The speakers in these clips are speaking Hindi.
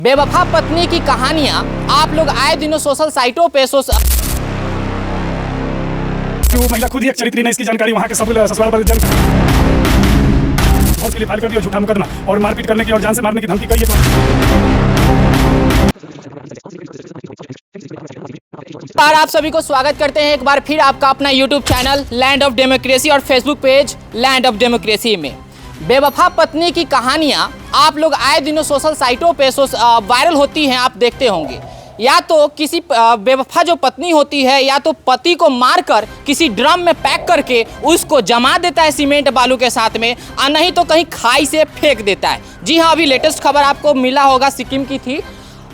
बेवफा पत्नी की कहानियां आप लोग आए दिनों सोशल साइटों पे वो महिला खुद ही एक चरित्री है, इसकी जानकारी वहाँ के सब ससुराल वाले जन के लिए फाइल कर दिया, झूठा मुकदमा और मारपीट करने की और जान से मारने की धमकी कही पर आप सभी को स्वागत करते हैं एक बार फिर आपका अपना YouTube channel Land of Democracy और Facebook page Land of Democracy में। बेवफा पत्नी की कहानियां आप लोग आए दिनों सोशल साइटों पे वायरल होती हैं, आप देखते होंगे। या तो किसी बेवफा जो पत्नी होती है या तो पति को मारकर किसी ड्रम में पैक करके उसको जमा देता है सीमेंट बालू के साथ में, और नहीं तो कहीं खाई से फेंक देता है। जी हाँ, अभी लेटेस्ट खबर आपको मिला होगा, सिक्किम की थी।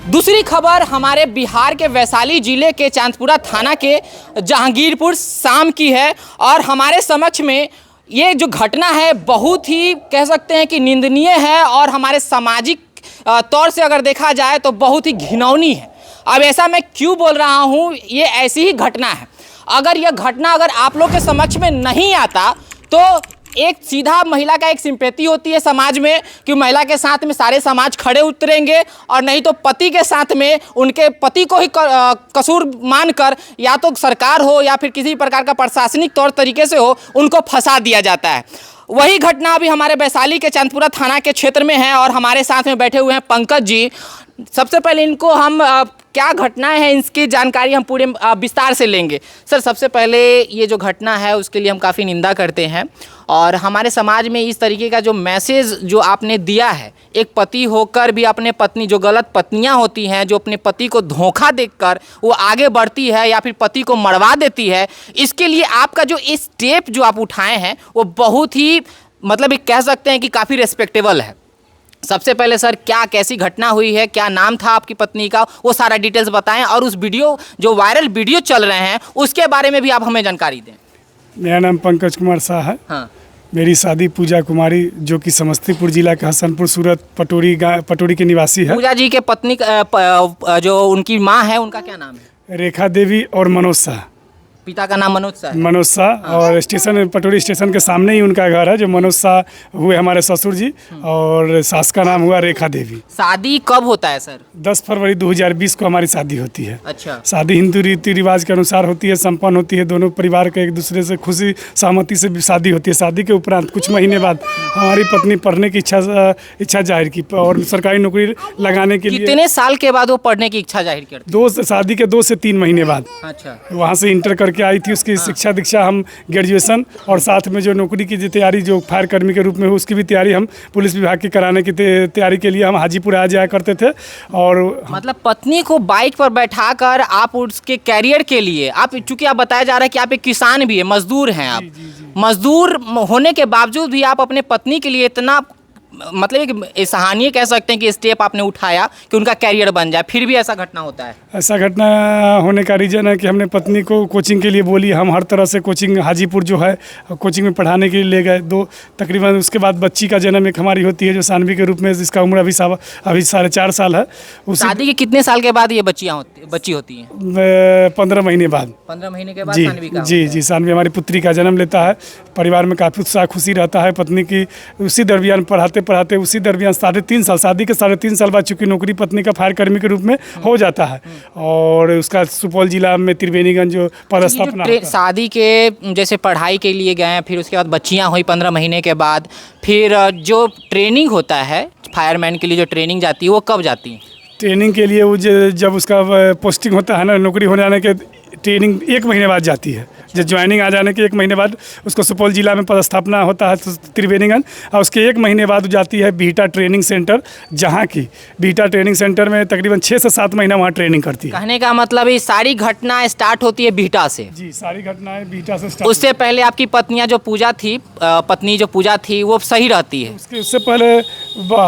दूसरी खबर हमारे बिहार के वैशाली जिले के चांदपुरा थाना के जहांगीरपुर शाम की है, और हमारे समक्ष में ये जो घटना है बहुत ही कह सकते हैं कि निंदनीय है, और हमारे सामाजिक तौर से अगर देखा जाए तो बहुत ही घिनौनी है। अब ऐसा मैं क्यों बोल रहा हूँ, ये ऐसी ही घटना है। अगर यह घटना अगर आप लोग के समक्ष में नहीं आता तो एक सीधा महिला का एक सिंपैथी होती है समाज में कि महिला के साथ में सारे समाज खड़े उतरेंगे, और नहीं तो पति के साथ में उनके पति को ही कसूर मानकर या तो सरकार हो या फिर किसी प्रकार का प्रशासनिक तौर तरीके से हो उनको फंसा दिया जाता है। वही घटना अभी हमारे वैशाली के चांदपुरा थाना के क्षेत्र में है, और हमारे साथ में बैठे हुए हैं पंकज जी। सबसे पहले इनको हम क्या घटनाएं हैं इसकी जानकारी हम पूरे विस्तार से लेंगे। सर, सबसे पहले ये जो घटना है उसके लिए हम काफ़ी निंदा करते हैं, और हमारे समाज में इस तरीके का जो मैसेज जो आपने दिया है, एक पति होकर भी अपने पत्नी, जो गलत पत्नियां होती हैं जो अपने पति को धोखा देकर वो आगे बढ़ती है या फिर पति को मरवा देती है, इसके लिए आपका जो स्टेप जो आप उठाए हैं वो बहुत ही मतलब एक कह सकते हैं कि काफ़ी रेस्पेक्टेबल है। सबसे पहले सर, क्या कैसी घटना हुई है, क्या नाम था आपकी पत्नी का, वो सारा डिटेल्स बताएं, और उस वीडियो जो वायरल वीडियो चल रहे हैं उसके बारे में भी आप हमें जानकारी दें। मेरा नाम पंकज कुमार शाह है। हाँ। मेरी शादी पूजा कुमारी, जो कि समस्तीपुर जिला के हसनपुर सूरत पटोरी के निवासी है। पूजा जी के पत्नी जो उनकी माँ है उनका क्या नाम है? रेखा देवी और मनोज शाह। पिता का नाम मनोज शाह है। मनोज शाह। और स्टेशन पटोरी स्टेशन के सामने ही उनका घर है, जो मनोज शाह हुए हमारे ससुर जी, और सास का नाम हुआ रेखा देवी। शादी कब होता है सर? 10 फरवरी 2020 को हमारी शादी होती है। अच्छा। शादी हिंदू रीति रिवाज के अनुसार होती है, संपन्न होती है। दोनों परिवार के एक दूसरे से खुशी सहमति से भी शादी होती है। शादी के उपरांत कुछ महीने बाद हमारी पत्नी पढ़ने की इच्छा जाहिर की, और सरकारी नौकरी लगाने के लिए। कितने साल के बाद वो पढ़ने की इच्छा जाहिर करती? शादी के 2 से 3 महीने बाद। अच्छा। वहाँ से इंटर करके आई थी। उसकी शिक्षा दीक्षा, हम ग्रेजुएशन, और साथ में जो नौकरी की जो तैयारी, जो फायर कर्मी के रूप में हो, उसकी भी तैयारी हम पुलिस विभाग की कराने की तैयारी के लिए हम हाजीपुर आ जाया करते थे। और मतलब पत्नी को बाइक पर बैठाकर आप उसके कैरियर के लिए, आप चूंकि आप बताया जा रहा है कि आप एक किसान भी है, मजदूर हैं आप। जी। मजदूर होने के बावजूद भी आप अपने पत्नी के लिए इतना मतलब एक सराहनीय कह सकते हैं कि स्टेप आपने उठाया कि उनका कैरियर बन जाए, फिर भी ऐसा घटना होता है। ऐसा घटना होने का रीज़न है कि हमने पत्नी को कोचिंग के लिए बोली। हम हर तरह से कोचिंग हाजीपुर जो है कोचिंग में पढ़ाने के लिए ले गए। 2 तकरीबन उसके बाद बच्ची का जन्म एक हमारी होती है, जो सानवी के रूप में, जिसका उम्र अभी 4.5 साल है। शादी के कितने साल के बाद ये बच्ची होती हैं? 15 महीने बाद। 15 महीने के बाद जी सानवी का जी सानवी हमारी पुत्री का जन्म लेता है। परिवार में काफ़ी उत्साह खुशी रहता है। पत्नी की उसी दरमियान पढ़ाते उसी दरमियान 3.5 साल, शादी के 3.5 साल बाद चूँकि नौकरी पत्नी का फायर कर्मी के रूप में हो जाता है, और उसका सुपौल जिला में त्रिवेणीगंज जो पदस्थापना। शादी के जैसे पढ़ाई के लिए गए, फिर उसके बाद बच्चियां हुई 15 महीने के बाद, फिर जो ट्रेनिंग होता है फायरमैन के लिए, जो ट्रेनिंग जाती है वो कब जाती है? ट्रेनिंग के लिए वो जब उसका पोस्टिंग होता है ना, नौकरी हो जाने के ट्रेनिंग 1 महीने बाद जाती है। जब ज्वाइनिंग आ जाने के 1 महीने बाद उसको सुपौल जिला में पदस्थापना होता है त्रिवेणीगंज, और उसके 1 महीने बाद जाती है बीटा ट्रेनिंग सेंटर, जहाँ की बीटा ट्रेनिंग सेंटर में तकरीबन 6 से 7 महीना वहाँ ट्रेनिंग करती है। कहने का मतलब ये सारी घटना स्टार्ट होती है बीटा से? जी, सारी घटनाएं बीटा से स्टार्ट। उससे पहले आपकी पत्नी जो पूजा थी वो सही रहती है? उससे पहले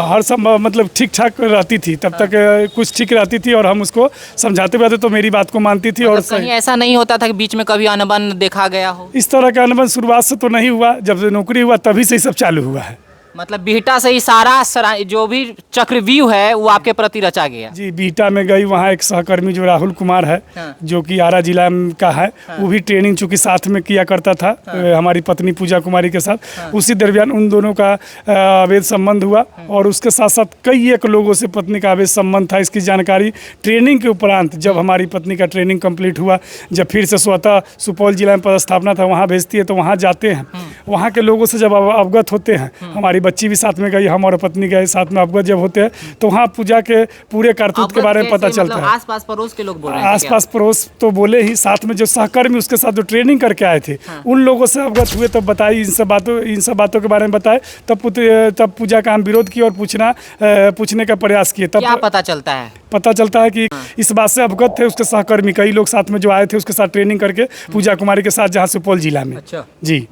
हर सब मतलब ठीक ठाक रहती थी, तब तक कुछ ठीक रहती थी, और हम उसको समझाते हुए तो मेरी बात को मानती थी। और कहीं ऐसा नहीं होता था कि बीच में कभी अनबन देखा गया हो? इस तरह का अनबन शुरुआत से तो नहीं हुआ, जब नौकरी हुआ तभी से ही सब चालू हुआ है। मतलब बिहटा से ही सारा जो भी चक्रव्यूह है वो आपके प्रति रचा गया। जी, बिहटा में गई, वहाँ एक सहकर्मी जो राहुल कुमार है, हाँ। जो कि आरा जिला का है, वो भी ट्रेनिंग चूँकि साथ में किया करता था हमारी पत्नी पूजा कुमारी के साथ। उसी दरमियान उन दोनों का अवैध संबंध हुआ और उसके साथ साथ कई एक लोगों से पत्नी का अवैध संबंध था। इसकी जानकारी ट्रेनिंग के उपरांत जब हमारी पत्नी का ट्रेनिंग कंप्लीट हुआ, जब फिर से स्वतः सुपौल जिला में पदस्थापना था, वहाँ भेजती है, तो वहाँ जाते हैं। वहाँ के लोगों से जब अवगत होते हैं, हमारी बच्ची भी साथ में गई, हम और पत्नी गए साथ में, अवगत जब होते हैं तो वहाँ पूजा के पूरे करतूत के बारे में पता चलता है। आसपास पड़ोस के लोग बोल रहे हैं? आसपास पड़ोस तो बोले ही, साथ में जो सहकर्मी उसके साथ जो ट्रेनिंग करके आए थे उन लोगों से अवगत हुए, तब बताई इन सब बातों के बारे में बताए। तब पूजा का हम विरोध किए और पूछने का प्रयास किए। तब क्या पता चलता है? पता चलता है कि इस बात से अवगत थे उसके सहकर्मी, कई लोग साथ में जो आए थे उसके साथ ट्रेनिंग करके पूजा कुमारी के साथ, जहाँ सुपौल जिला में। अच्छा जी।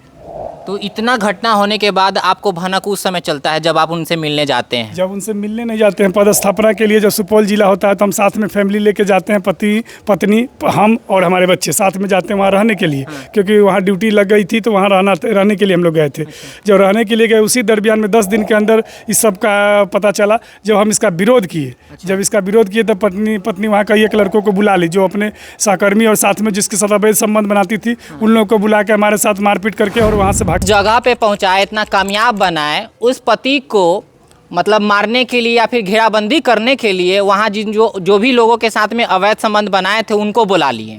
तो इतना घटना होने के बाद आपको भनक उस समय चलता है जब आप उनसे मिलने जाते हैं? जब उनसे मिलने नहीं जाते हैं, पदस्थापना के लिए जब सुपौल जिला होता है तो हम साथ में फैमिली लेके जाते हैं, पति पत्नी हम और हमारे बच्चे साथ में जाते हैं वहाँ रहने के लिए। क्योंकि वहाँ ड्यूटी लग गई थी तो वहाँ रहने के लिए हम लोग गए थे। जब रहने के लिए गए, उसी दरमियान में 10 दिन के अंदर इस सब का पता चला। जब हम इसका विरोध किए, जब इसका विरोध किए तब पत्नी वहाँ कई एक लड़कों को बुला ली, जो अपने सहकर्मी और साथ में जिसके साथ अवैध संबंध बनाती थी, उन लोगों को बुला के हमारे साथ मारपीट करके और वहाँ से भाग जगह पे पहुंचाए, इतना कामयाब बनाए, उस पति को मतलब मारने के लिए या फिर घेराबंदी करने के लिए वहाँ जिन जो भी लोगों के साथ में अवैध संबंध बनाए थे उनको बुला ली।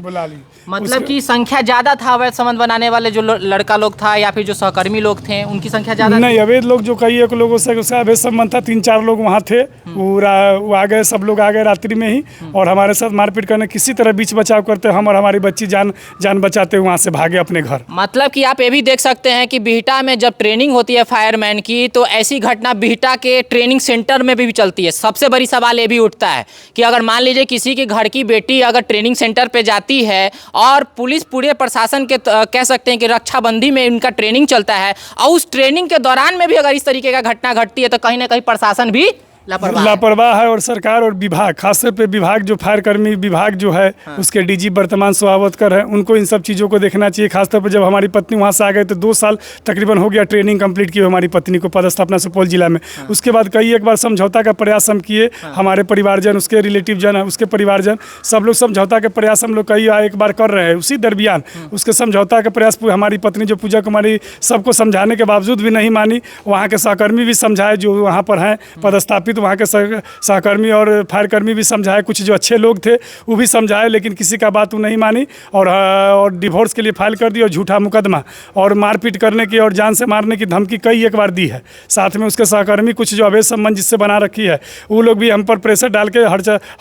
मतलब कि संख्या ज़्यादा था अवैध संबंध बनाने वाले, जो लड़का लोग था या फिर जो सहकर्मी लोग थे उनकी संख्या ज़्यादा नहीं। अवैध लोग जो कई एक लोगों से उसका अवैध संबंध था, 3-4 लोग वहाँ थे। वो आ गए, सब लोग आ गए रात्रि में ही और हमारे साथ मारपीट करने, किसी तरह बीच बचाव करते हम और हमारी बच्ची जान बचाते वहाँ से भागे अपने घर। मतलब कि आप ये भी देख सकते हैं कि बिहटा में जब ट्रेनिंग होती है फायरमैन की, तो ऐसी घटना बिहटा के ट्रेनिंग सेंटर में भी चलती है। सबसे बड़ी सवाल ये भी उठता है कि अगर मान लीजिए किसी के घर की बेटी अगर ट्रेनिंग सेंटर पे जाती है और पुलिस पूरे प्रशासन के कह सकते हैं कि रक्षाबंदी में उनका ट्रेनिंग चलता है और उस ट्रेनिंग के दौरान में भी अगर इस तरीके का घटना घटती है तो कहीं ना कहीं प्रशासन भी लापरवाह है। और सरकार और विभाग, खासतौर पे विभाग जो फायर कर्मी विभाग जो है, उसके डीजी वर्तमान सोहावतकर है, उनको इन सब चीज़ों को देखना चाहिए। खासतौर पे जब हमारी पत्नी वहाँ से आ गए तो 2 साल तकरीबन हो गया ट्रेनिंग कंप्लीट की हमारी पत्नी को, पदस्थापना सुपौल जिला में। उसके बाद कई एक बार समझौता का प्रयास हम किए, हमारे परिवारजन, उसके रिलेटिव जन, उसके परिवारजन, सब लोग समझौता के प्रयास हम लोग कई एक बार कर रहे हैं। उसी दरमियान उसके समझौता के प्रयास हमारी पत्नी जो पूजा कुमारी सबको समझाने के बावजूद भी नहीं मानी। वहाँ के सहकर्मी भी समझाए जो वहाँ पर हैं पदस्थापित, वहाँ के सहकर्मी और फायर कर्मी भी समझाए, कुछ जो अच्छे लोग थे वो भी समझाए, लेकिन किसी का बात वो नहीं मानी और डिवोर्स के लिए फाइल कर दी और झूठा मुकदमा और मारपीट करने की और जान से मारने की धमकी कई एक बार दी है। साथ में उसके सहकर्मी कुछ जो अवैध संबंध जिससे बना रखी है, वो लोग भी हम पर प्रेशर डाल के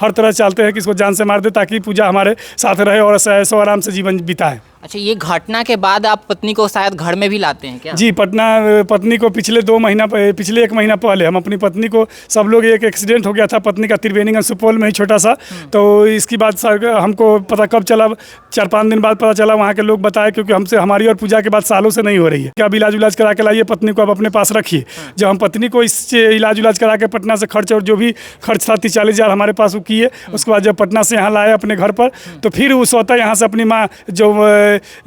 हर तरह चाहते हैं कि इसको जान से मार दे ताकि पूजा हमारे साथ रहे और ऐसो आराम से जीवन बिताए। अच्छा, ये घटना के बाद आप पत्नी को शायद घर में भी लाते हैं क्या? जी, पत्नी को पिछले 1 महीना पहले हम अपनी पत्नी को, सब लोग, एक एक्सीडेंट हो गया था पत्नी का त्रिवेणीगंज सुपौल में ही छोटा सा, तो इसकी बात हमको पता कब चला, 4-5 दिन बाद पता चला। वहाँ के लोग बताए, क्योंकि हमसे हमारी और पूजा के बाद सालों से नहीं हो रही है। क्या इलाज करा के लाइए पत्नी को, अब अपने पास रखिए। जब हम पत्नी को इस इलाज करा के पटना से खर्च और जो भी खर्च था 30-40 हज़ार हमारे पास वो किए। उसके बाद जब पटना से यहाँ लाए अपने घर पर, तो फिर वो स्वतः यहाँ से अपनी माँ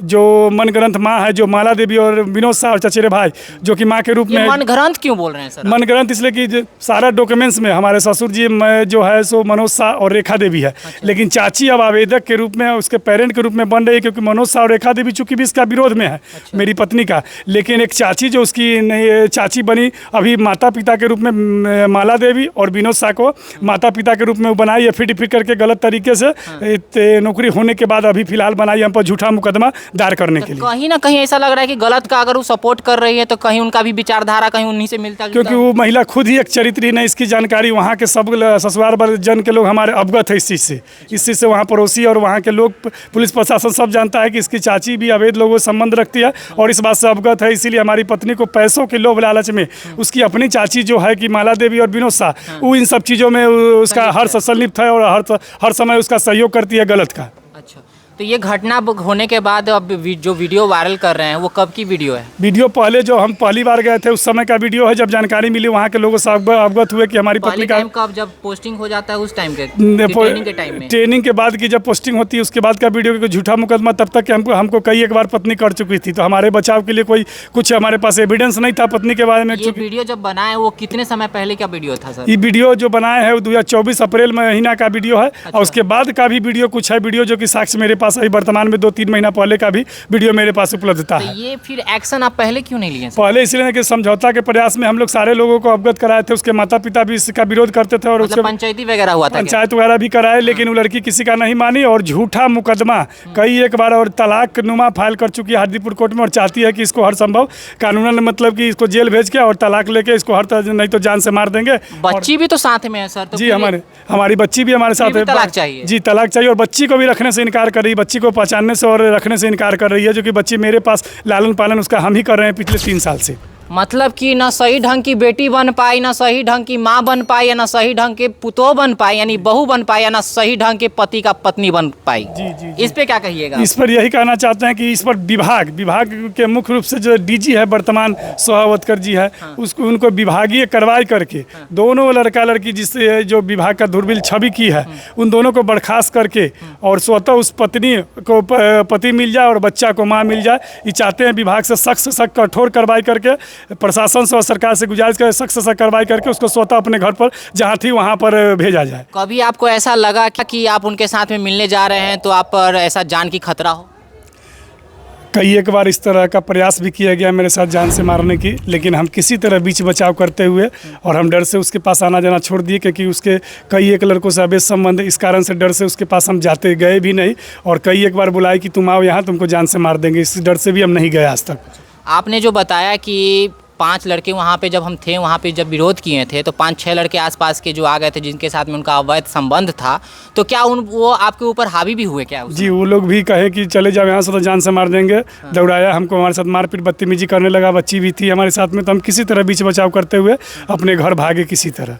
जो मनग्रंथ माँ है, जो माला देवी और विनोद शाह और चचेरे भाई, जो कि माँ के रूप में। मनग्रंथ क्यों बोल रहे हैं सर? मनग्रंथ इसलिए कि सारा डॉक्यूमेंट्स में हमारे ससुर जी जो है सो मनोज शाह और रेखा देवी है। अच्छा। लेकिन चाची अब आवेदक के रूप में, उसके पेरेंट के रूप में बन रही है, क्योंकि मनोज शाह और रेखा देवी चूंकि भी इसका विरोध में है। अच्छा। मेरी पत्नी का, लेकिन एक चाची जो उसकी चाची बनी, अभी माता पिता के रूप में माला देवी और विनोद शाह को माता पिता के रूप में बनाई है, फिट करके गलत तरीके से नौकरी होने के बाद अभी फिलहाल बनाई हम पर झूठा मुकदमा दायर करने के लिए। कहीं ना कहीं ऐसा लग रहा है कि गलत का अगर वो सपोर्ट कर रही है तो कहीं उनका भी विचारधारा कहीं उन्हीं से मिलता है, क्योंकि वो महिला खुद ही एक चरित्रहीन है। इसकी जानकारी वहाँ के सब ससुराल जन के लोग हमारे अवगत है इस चीज़ से वहाँ पड़ोसी और वहाँ के लोग, पुलिस प्रशासन सब जानता है कि इसकी चाची भी अवैध लोगों से संबंध रखती है और इस बात से अवगत है। इसीलिए हमारी पत्नी को पैसों के लोभ लालच में उसकी अपनी चाची जो है कि माला देवी और विनोद शाह, वो इन सब चीज़ों में उसका हर संलिप्त है और हर समय उसका सहयोग करती है गलत का। अच्छा, तो तो ये घटना होने के बाद अब जो वीडियो वायरल कर रहे हैं वो कब की वीडियो है? वीडियो पहले जो हम पहली बार गए थे उस समय का वीडियो है, जब जानकारी मिली वहाँ के लोगों से अवगत हुए कि हमारी पत्नी का। कब जब पोस्टिंग हो जाता है उस टाइम के ट्रेनिंग के टाइम में? ट्रेनिंग के बाद की जब पोस्टिंग होती है उसके बाद का वीडियो का झूठा मुकदमा तब तक कि हमको कई एक बार पत्नी कर चुकी थी, तो हमारे बचाव के लिए कोई कुछ हमारे पास एविडेंस नहीं था पत्नी के बारे में। ये वीडियो जब बनाए वो कितने समय पहले का वीडियो था सर? ये वीडियो जो बनाए है वो 2024 अप्रैल महीना का वीडियो है। अच्छा। और उसके बाद का भी वीडियो कुछ है, वीडियो जो कि साक्ष्य मेरे पास है, वर्तमान में 2-3 महीना पहले का भी वीडियो मेरे पास उपलब्धता तो है। ये फिर एक्शन आप पहले क्यों नहीं लिए सर? पहले इसलिए कि समझौता के प्रयास में हम लोग सारे लोगों को अवगत कराए थे, उसके माता पिता भी इसका विरोध करते थे और मतलब उसके पंचायती वगैरह हुआ था क्या? पंचायत वगैरह भी कराए, लेकिन वो लड़की किसी का नहीं मानी और झूठा मुकदमा कई एक बार और तलाक नुमा फाइल कर चुकी है हाजीपुर कोर्ट में और चाहती है कि इसको हर संभव कानूनन मतलब कि इसको जेल भेज के और तलाक लेके इसको हर तरह नहीं तो जान से मार देंगे। बच्ची भी तो साथ में है सर, तो जी हमारी बच्ची भी हमारे साथ भी है। तलाक चाहिए? जी तलाक चाहिए और बच्ची को भी रखने से इनकार कर रही है, बच्ची को पहचानने से और रखने से इनकार कर रही है, जो कि बच्ची मेरे पास लालन पालन उसका हम ही कर रहे हैं पिछले 3 साल से। मतलब कि ना सही ढंग की बेटी बन पाई, ना सही ढंग की माँ बन पाई, या ना सही ढंग के पुतोह बन पाई यानी बहू बन पाई, या ना सही ढंग के पति का पत्नी बन पाई। जी। इस पे क्या कहिएगा? इस पर यही कहना चाहते हैं कि इस पर विभाग के मुख्य रूप से जो डीजी है वर्तमान सोहावतकर जी है, उसको उनको विभागीय कार्रवाई करके दोनों लड़का लड़की जिससे जो विभाग का दुर्बल छवि की है उन दोनों को बर्खास्त करके और स्वतः उस पत्नी को पति मिल जाए और बच्चा को माँ मिल जाए। ये चाहते हैं विभाग से सख्त से सख्त कठोर कार्रवाई करके, प्रशासन से और सरकार से गुजारिश कर सख्त से कार्रवाई करके उसको स्वतः अपने घर पर जहाँ थी वहाँ पर भेजा जाए। कभी आपको ऐसा लगा कि आप उनके साथ में मिलने जा रहे हैं तो आप पर ऐसा जान की खतरा हो? कई एक बार इस तरह का प्रयास भी किया गया मेरे साथ जान से मारने की, लेकिन हम किसी तरह बीच बचाव करते हुए और हम डर से उसके पास आना जाना छोड़ दिए, क्योंकि उसके कई एक लड़कों से अवैध संबंध, इस कारण से डर से उसके पास हम जाते गए भी नहीं और कई एक बार बुलाए कि तुम आओ यहाँ तुमको जान से मार देंगे, इस डर से भी हम नहीं गए आज तक। आपने जो बताया कि 5 लड़के वहाँ पे जब हम थे वहाँ पे जब विरोध किए थे तो 5-6 लड़के आसपास के जो आ गए थे जिनके साथ में उनका अवैध संबंध था, तो क्या वो आपके ऊपर हावी भी हुए क्या? जी वो लोग भी कहे कि चले जाओ यहाँ से तो जान से मार देंगे। हाँ। दौड़ाया हमको, हमारे साथ मारपीट बदतमीजी करने लगा, बच्ची भी थी हमारे साथ में, तो हम किसी तरह बीच बचाव करते हुए अपने घर भागे किसी तरह।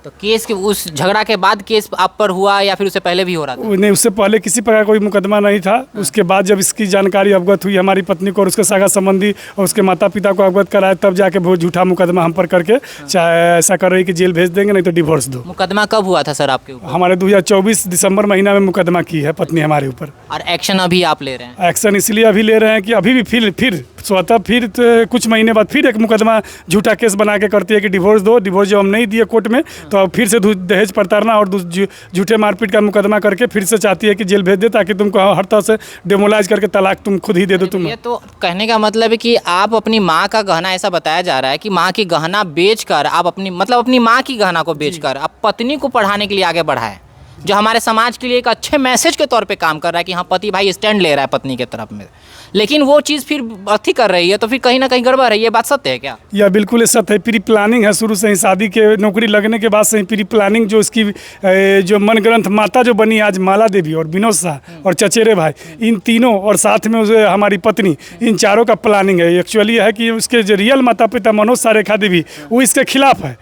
तो केस के उस झगड़ा के बाद केस आप पर हुआ या फिर उससे पहले भी हो रहा था? नहीं, उससे पहले किसी प्रकार कोई मुकदमा नहीं था। उसके बाद जब इसकी जानकारी अवगत हुई हमारी पत्नी को और उसके सगा संबंधी और उसके माता पिता को अवगत कराया, तब जाके वो झूठा मुकदमा हम पर करके चाहे ऐसा कर रही कि जेल भेज देंगे नहीं तो डिवोर्स दो। मुकदमा कब हुआ था सर आपके ऊपर? हमारे 2024 दिसंबर महीना में मुकदमा की है पत्नी हमारे ऊपर। और एक्शन अभी आप ले रहे हैं? एक्शन इसलिए अभी ले रहे हैं कि अभी भी फिर स्वतः फिर कुछ महीने बाद फिर एक मुकदमा झूठा केस बना के करती है कि डिवोर्स दो। डिवोर्स जब हम नहीं दिए कोर्ट में तो अब फिर से दहेज प्रताड़ना और झूठे मारपीट का मुकदमा करके फिर से चाहती है कि जेल भेज दे ताकि तुमको हर तरह से डेमोलाइज करके तलाक तुम खुद ही दे दो। तुम ये तो कहने का मतलब है कि आप अपनी माँ का गहना, ऐसा बताया जा रहा है कि माँ की गहना बेचकर आप अपनी माँ की गहना को बेचकर आप पत्नी को पढ़ाने के लिए आगे बढ़ाए, जो हमारे समाज के लिए एक अच्छे मैसेज के तौर पे काम कर रहा है कि हाँ पति भाई स्टैंड ले रहा है पत्नी के तरफ में, लेकिन वो चीज़ फिर अथी कर रही है, तो फिर कहीं ना कहीं गड़बड़ है। ये बात सत्य है क्या? यह बिल्कुल सत्य है। प्री प्लानिंग है शुरू से ही, शादी के नौकरी लगने के बाद से ही प्री प्लानिंग, जो इसकी जो मन ग्रंथ माता जो बनी आज माला देवी और विनोद शाह और चचेरे भाई, इन तीनों और साथ में हमारी पत्नी, इन चारों का प्लानिंग है। एक्चुअली है कि उसके जो रियल माता पिता मनोज शाह रेखा देवी वो इसके खिलाफ है।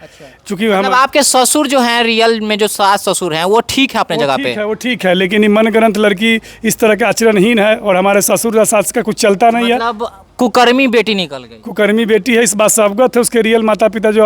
चूँकि मतलब आपके ससुर जो हैं रियल में जो सास ससुर हैं वो ठीक है अपने जगह पे? वो ठीक है, लेकिन ये मन ग्रंथ लड़की इस तरह के आचरणहीन है और हमारे ससुर सास का कुछ चलता नहीं है। मतलब कुकर्मी बेटी निकल गई। कुकर्मी बेटी है, इस बात से अवगत है। उसके रियल माता पिता जो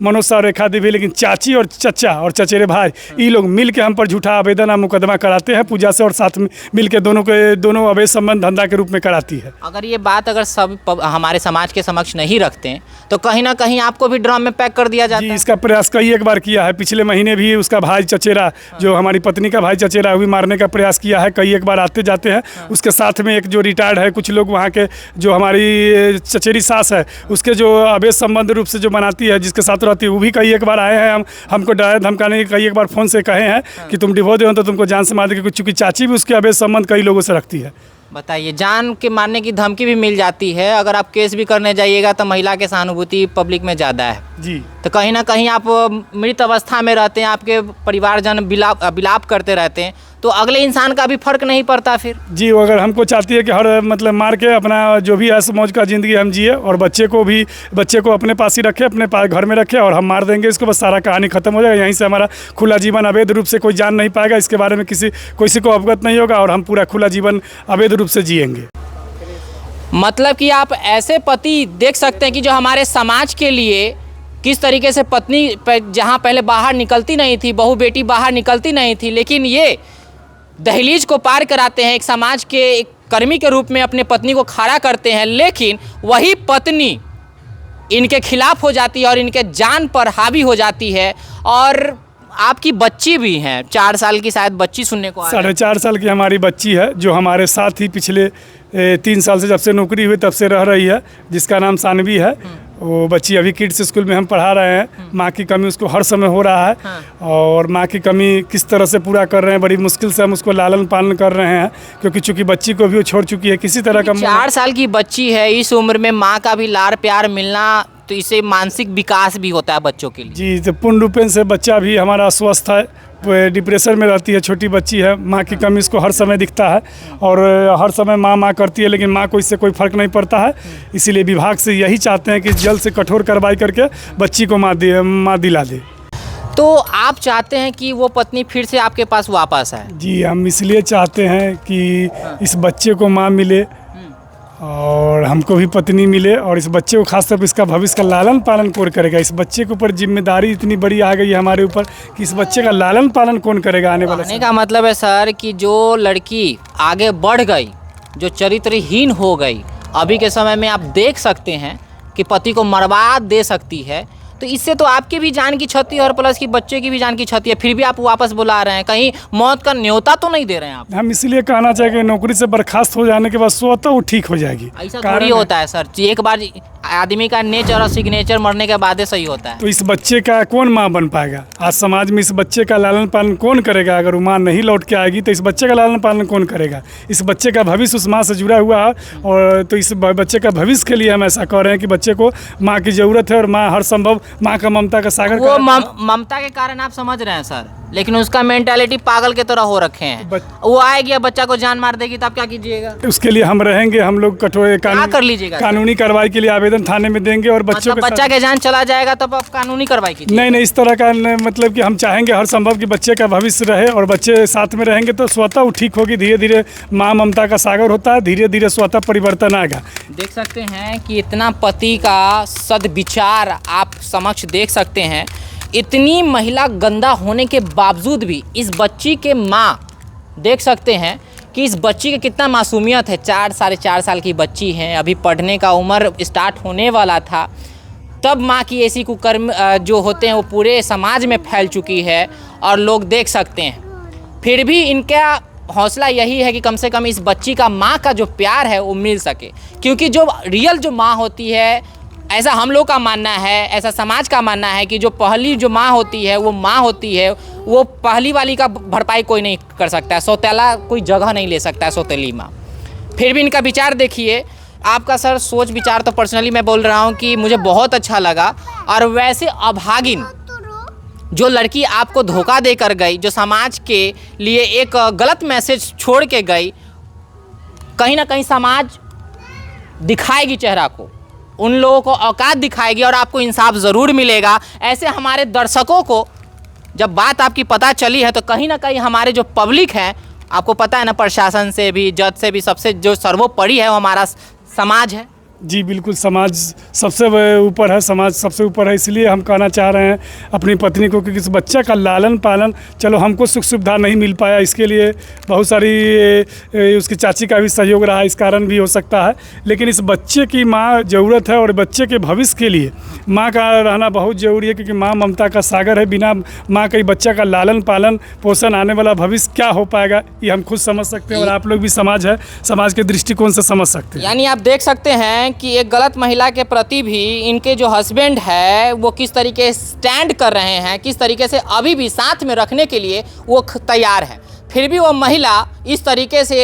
मनोज शाह रेखा देवी, लेकिन चाची और चचा और चचेरे भाई ये लोग मिल के हम पर झूठा आवेदन और मुकदमा कराते हैं पूजा से, और साथ में मिल के दोनों अवैध संबंध धंधा के रूप में कराती है। अगर ये बात अगर सब हमारे समाज के समक्ष नहीं रखते हैं तो कहीं ना कहीं आपको भी ड्रम में पैक कर दिया जाता है। इसका प्रयास कई एक बार किया है। पिछले महीने भी उसका भाई चचेरा, जो हमारी पत्नी का भाई चचेरा, भी मारने का प्रयास किया है। कई एक बार आते जाते हैं। उसके साथ में एक जो रिटायर्ड है, कुछ लोग वहाँ के जो हमारी चचेरी सास है उसके जो अवैध संबंध रूप से जो बनाती है, जिसके साथ रहती है, वो भी कई एक बार आए हैं। हमको डराया धमकाने कई एक बार फ़ोन से कहे हैं कि तुम डिवोर्स दो तो तुमको जान से मार देंगे। चूँकि चाची भी उसके अवैध संबंध कई लोगों से रखती है। बताइए, जान के मारने की धमकी भी मिल जाती है, अगर आप केस भी करने जाइएगा तो महिला के सहानुभूति पब्लिक में ज़्यादा है जी। तो कहीं ना कहीं आप मृत अवस्था में रहते हैं, आपके परिवारजन विलाप करते रहते हैं, तो अगले इंसान का भी फर्क नहीं पड़ता फिर। जी, वो अगर हमको चाहती है कि हर मतलब मार के अपना जो भी ऐश मौज का ज़िंदगी हम जिए और बच्चे को अपने पास ही रखे, अपने पास घर में रखे और हम मार देंगे इसको, बस सारा कहानी ख़त्म हो जाएगा। यहीं से हमारा खुला जीवन अवैध रूप से कोई जान नहीं पाएगा, इसके बारे में किसी को अवगत नहीं होगा और हम पूरा खुला जीवन अवैध रूप से जिएंगे। मतलब कि आप ऐसे पति देख सकते हैं कि जो हमारे समाज के लिए किस तरीके से पत्नी जहाँ पहले बाहर निकलती नहीं थी, बहू बेटी बाहर निकलती नहीं थी, लेकिन ये दहलीज को पार कराते हैं, एक समाज के एक कर्मी के रूप में अपने पत्नी को खड़ा करते हैं, लेकिन वही पत्नी इनके खिलाफ हो जाती है और इनके जान पर हावी हो जाती है। और आपकी बच्ची भी हैं, 4 साल की शायद बच्ची सुनने को आ रही है। 4.5 साल की हमारी बच्ची है जो हमारे साथ ही पिछले 3 साल से, जब से नौकरी हुई तब से रह रही है, जिसका नाम सानवी है। वो बच्ची अभी किड्स स्कूल में हम पढ़ा रहे हैं। माँ की कमी उसको हर समय हो रहा है और माँ की कमी किस तरह से पूरा कर रहे हैं, बड़ी मुश्किल से हम उसको लालन पालन कर रहे हैं, क्योंकि चूंकि बच्ची को भी वो छोड़ चुकी है किसी तरह का। 4 साल की बच्ची है, इस उम्र में माँ का भी लाड़ प्यार मिलना, तो इससे मानसिक विकास भी होता है बच्चों के लिए। जी, तो पूर्ण रूपेण से बच्चा भी हमारा अस्वस्थ है, डिप्रेशन में रहती है, छोटी बच्ची है, माँ की कमी इसको हर समय दिखता है और हर समय माँ करती है, लेकिन माँ को इससे कोई फर्क नहीं पड़ता है। इसीलिए विभाग से यही चाहते हैं कि जल्द से कठोर कार्रवाई करके बच्ची को माँ दिला दे। तो आप चाहते हैं कि वो पत्नी फिर से आपके पास वापस आए? जी, हम इसलिए चाहते हैं कि इस बच्चे को माँ मिले और हमको भी पत्नी मिले और इस बच्चे को खासतौर पर इसका भविष्य का लालन पालन कौन करेगा। इस बच्चे के ऊपर जिम्मेदारी इतनी बड़ी आ गई है हमारे ऊपर कि इस बच्चे का लालन पालन कौन करेगा आने वाले समय। का मतलब है सर कि जो लड़की आगे बढ़ गई, जो चरित्रहीन हो गई, अभी के समय में आप देख सकते हैं कि पति को मरवा दे सकती है, तो इससे तो आपकी भी जान की क्षति और प्लस की बच्चे की भी जान की क्षति है, फिर भी आप वापस बुला रहे हैं, कहीं मौत का न्योता तो नहीं दे रहे हैं आप? हम इसलिए कहना चाहिए नौकरी से बर्खास्त हो जाने के बाद स्वतः वो ठीक हो जाएगी। ऐसा थोड़ी होता है सर, एक बार आदमी का नेचर और सिग्नेचर मरने के बाद सही होता है। तो इस बच्चे का कौन माँ बन पाएगा? आज समाज में इस बच्चे का लालन पालन कौन करेगा? अगर वो माँ नहीं लौट के आएगी तो इस बच्चे का लालन पालन कौन करेगा? इस बच्चे का भविष्य उस माँ से जुड़ा हुआ है और तो इस बच्चे का भविष्य के लिए हम ऐसा कह रहे हैं कि बच्चे को माँ की ज़रूरत है और माँ हर संभव माँ का ममता का सागर। वो ममता के कारण आप समझ रहे हैं सर, लेकिन उसका मेंटालिटी पागल के तरह हो रखे हैं। वो आएगी बच्चा को जान मार देगी तो आप क्या कीजिएगा? उसके लिए हम रहेंगे, हम लोग कठोर कर लीजिएगा, कानूनी कार्रवाई के लिए आवेदन थाने में देंगे और बच्चों बच्चा के जान चला जाएगा तब आप कानूनी कार्रवाई कीजिए। नहीं, इस तरह का मतलब कि हम चाहेंगे हर संभव कि बच्चे का भविष्य रहे और बच्चे साथ में रहेंगे तो स्वतः वो ठीक होगी। धीरे धीरे माँ ममता का सागर होता है, धीरे धीरे स्वतः परिवर्तन आएगा। देख सकते हैं कि इतना पति का सद्विचार आप समक्ष देख सकते हैं। इतनी महिला गंदा होने के बावजूद भी इस बच्ची के माँ देख सकते हैं कि इस बच्ची का कितना मासूमियत है। 4-4.5 साल की बच्ची है, अभी पढ़ने का उम्र स्टार्ट होने वाला था, तब माँ की ऐसी कुकर्म जो होते हैं वो पूरे समाज में फैल चुकी है और लोग देख सकते हैं। फिर भी इनका हौसला यही है कि कम से कम इस बच्ची का माँ का जो प्यार है वो मिल सके, क्योंकि जो रियल जो माँ होती है, ऐसा हम लोग का मानना है, ऐसा समाज का मानना है कि जो पहली जो माँ होती है वो माँ होती है, वो पहली वाली का भरपाई कोई नहीं कर सकता है, सौतेला कोई जगह नहीं ले सकता है सौतेली माँ। फिर भी इनका विचार देखिए, आपका सर सोच विचार तो पर्सनली मैं बोल रहा हूँ कि मुझे बहुत अच्छा लगा। और वैसे अभागिन जो लड़की आपको धोखा दे कर गई, जो समाज के लिए एक गलत मैसेज छोड़ के गई, कहीं ना कहीं समाज दिखाएगी चेहरा को, उन लोगों को औकात दिखाएगी और आपको इंसाफ ज़रूर मिलेगा। ऐसे हमारे दर्शकों को जब बात आपकी पता चली है तो कहीं ना कहीं हमारे जो पब्लिक है, आपको पता है ना, प्रशासन से भी, जज से भी, सबसे जो सर्वोपरि है वो हमारा समाज है। जी बिल्कुल, समाज सबसे ऊपर है, समाज सबसे ऊपर है। इसलिए हम कहना चाह रहे हैं अपनी पत्नी को कि इस बच्चे का लालन पालन, चलो हमको सुख सुविधा नहीं मिल पाया, इसके लिए बहुत सारी उसकी चाची का भी सहयोग रहा, इस कारण भी हो सकता है, लेकिन इस बच्चे की माँ ज़रूरत है और बच्चे के भविष्य के लिए माँ का रहना बहुत ज़रूरी है, क्योंकि माँ ममता का सागर है। बिना माँ के बच्चा का लालन पालन पोषण आने वाला भविष्य क्या हो पाएगा, ये हम खुद समझ सकते हैं और आप लोग भी समाज है, समाज के दृष्टिकोण से समझ सकते हैं। यानी आप देख सकते हैं कि एक गलत महिला के प्रति भी इनके जो हस्बैंड है वो किस तरीके स्टैंड कर रहे हैं, किस तरीके से अभी भी साथ में रखने के लिए वो तैयार है। फिर भी वो महिला इस तरीके से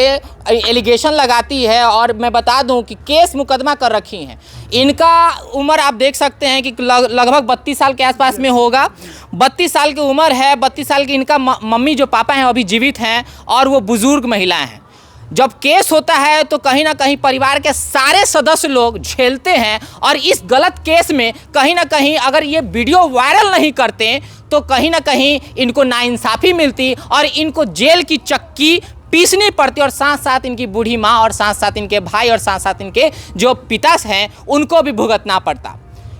एलिगेशन लगाती है। और मैं बता दूं कि केस मुकदमा कर रखी हैं। इनका उम्र आप देख सकते हैं कि लगभग 32 साल के आसपास में होगा। 32 साल की उम्र है। 32 साल की इनका मम्मी जो पापा हैं अभी जीवित हैं और वो बुज़ुर्ग महिलाएं हैं। जब केस होता है तो कहीं ना कहीं परिवार के सारे सदस्य लोग झेलते हैं। और इस गलत केस में कहीं ना कहीं अगर ये वीडियो वायरल नहीं करते तो कहीं ना कहीं इनको नाइंसाफ़ी मिलती और इनको जेल की चक्की पीसनी पड़ती और साथ साथ इनकी बूढ़ी माँ और साथ साथ इनके भाई और साथ साथ इनके जो पिता हैं उनको भी भुगतना पड़ता।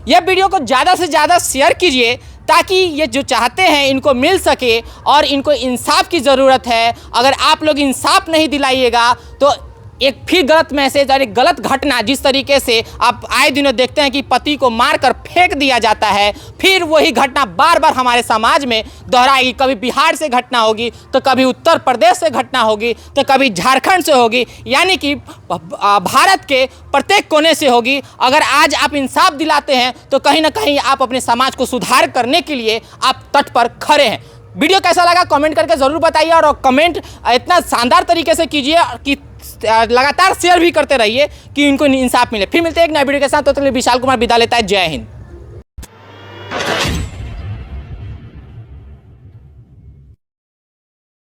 यह वीडियो को ज़्यादा से ज़्यादा शेयर कीजिए ताकि ये जो चाहते हैं इनको मिल सके और इनको इंसाफ की ज़रूरत है। अगर आप लोग इंसाफ नहीं दिलाइएगा तो एक फिर गलत मैसेज और एक गलत घटना, जिस तरीके से आप आए दिनों देखते हैं कि पति को मारकर फेंक दिया जाता है, फिर वही घटना बार बार हमारे समाज में दोहराएगी। कभी बिहार से घटना होगी तो कभी उत्तर प्रदेश से घटना होगी तो कभी झारखंड से होगी, यानी कि भारत के प्रत्येक कोने से होगी। अगर आज आप इंसाफ दिलाते हैं तो कहीं ना कहीं आप अपने समाज को सुधार करने के लिए आप तट पर खड़े हैं। वीडियो कैसा लगा कमेंट करके ज़रूर बताइए और कमेंट इतना शानदार तरीके से कीजिए कि लगातार शेयर भी करते रहिए कि इनको इंसाफ मिले। फिर मिलते हैं एक नए वीडियो के साथ। तो विशाल कुमार विदा लेता है। जय हिंद।